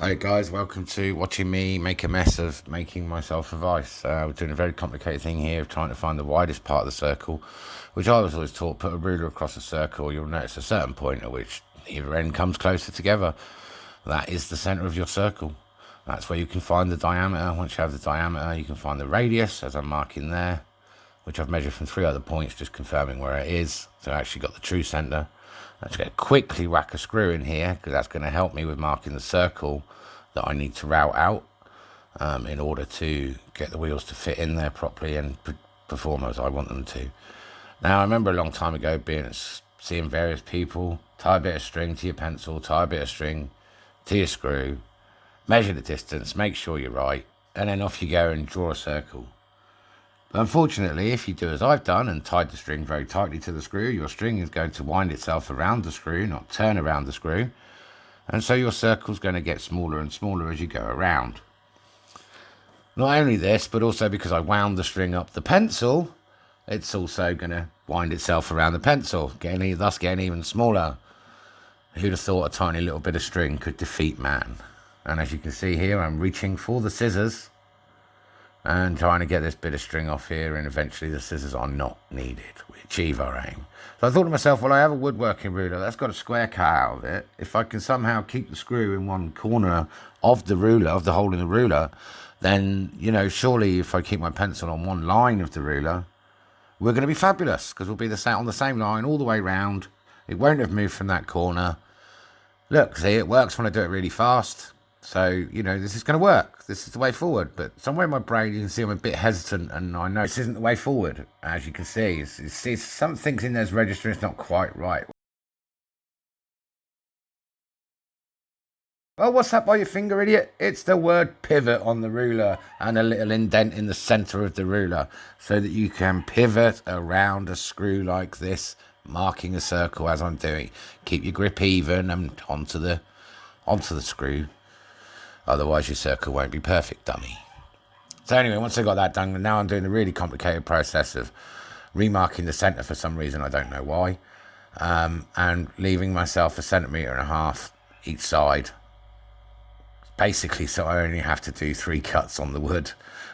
Hi guys, welcome to watching me make a mess of making myself a vise. We're doing a very complicated thing here of trying to find the widest part of the circle, which I was always taught, put a ruler across a circle. You'll notice a certain point at which either end comes closer together. That is the centre of your circle. That's where you can find the diameter. Once you have the diameter, you can find the radius, as I'm marking there, which I've measured from 3 other points, just confirming where it is. So I actually got the true centre. I'm just going to quickly whack a screw in here because that's going to help me with marking the circle that I need to route out in order to get the wheels to fit in there properly and perform as I want them to. Now, I remember a long time ago seeing various people tie a bit of string to your pencil, tie a bit of string to your screw, measure the distance, make sure you're right, and then off you go and draw a circle. But unfortunately, if you do as I've done and tied the string very tightly to the screw, your string is going to wind itself around the screw, not turn around the screw. And so your circle's going to get smaller and smaller as you go around. Not only this, but also because I wound the string up the pencil, it's also going to wind itself around the pencil, thus getting even smaller. Who'd have thought a tiny little bit of string could defeat man? And as you can see here, I'm reaching for the scissors and trying to get this bit of string off here, and eventually the scissors are not needed. We achieve our aim. So I thought to myself, well, I have a woodworking ruler that's got a square cut out of it. If I can somehow keep the screw in one corner of the ruler, of the hole in the ruler, then, surely if I keep my pencil on one line of the ruler, we're going to be fabulous, because we'll be on the same line all the way round. It won't have moved from that corner. Look, see, it works when I do it really fast. So, this is going to work. This is the way forward. But somewhere in my brain, you can see I'm a bit hesitant, and I know this isn't the way forward. As you can see, some things in there's registering, it's not quite right. Oh, what's that by your finger, idiot? It's the word pivot on the ruler and a little indent in the centre of the ruler so that you can pivot around a screw like this, marking a circle as I'm doing. Keep your grip even and onto the screw. Otherwise, your circle won't be perfect, dummy. So anyway, once I got that done, now I'm doing the really complicated process of remarking the centre for some reason, I don't know why, and leaving myself 1.5 centimetres each side. Basically, so I only have to do 3 cuts on the wood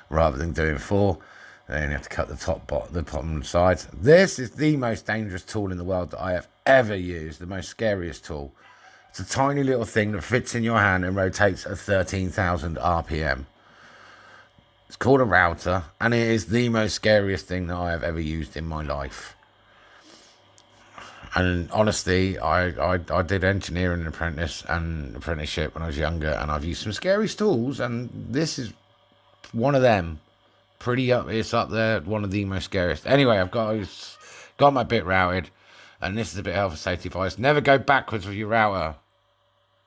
rather than doing 4. I only have to cut the bottom sides. This is the most dangerous tool in the world that I have ever used, the most scariest tool. It's a tiny little thing that fits in your hand and rotates at 13,000 RPM. It's called a router, and it is the most scariest thing that I have ever used in my life. And honestly, I did engineering apprenticeship when I was younger, and I've used some scary tools, and this is one of them. It's up there, one of the most scariest. Anyway, I've got my bit routed, and this is a bit of health and safety advice. Never go backwards with your router,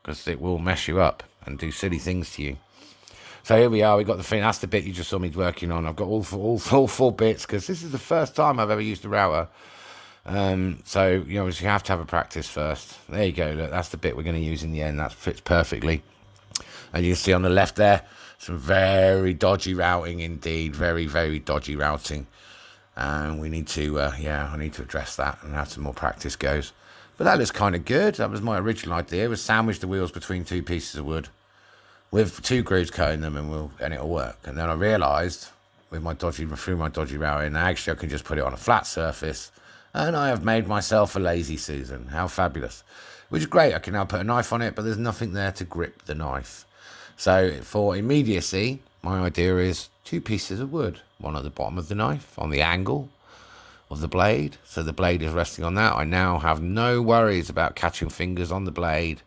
because it will mess you up and do silly things to you. So here we are. We got the thing. That's the bit you just saw me working on. I've got all 4 bits, because this is the first time I've ever used a router. So you have to have a practice first. There you go. Look, that's the bit we're going to use in the end. That fits perfectly. And you can see on the left there, some very dodgy routing indeed. Very, very dodgy routing. And we need to, I need to address that and have some more practice goes. But that looks kind of good. That was my original idea, was sandwich the wheels between 2 pieces of wood with 2 grooves cutting them, and it'll work. And then I realised through my dodgy routing, actually I can just put it on a flat surface, and I have made myself a lazy Susan. How fabulous. Which is great. I can now put a knife on it, but there's nothing there to grip the knife. So for immediacy, my idea is 2 pieces of wood, one at the bottom of the knife on the angle of the blade, so the blade is resting on that. I now have no worries about catching fingers on the blade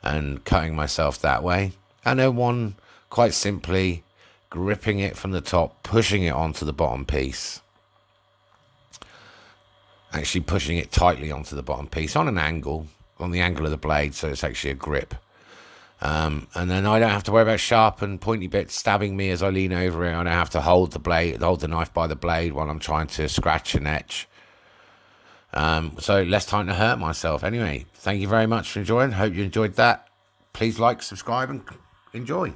and cutting myself that way. And then one, quite simply, gripping it from the top, pushing it onto the bottom piece. Actually pushing it tightly onto the bottom piece on the angle of the blade, so it's actually a grip. And then I don't have to worry about sharp and pointy bits stabbing me as I lean over it. I don't have to hold the knife by the blade while I'm trying to scratch and etch. So less time to hurt myself. Anyway, thank you very much for enjoying. Hope you enjoyed that. Please like, subscribe, and enjoy.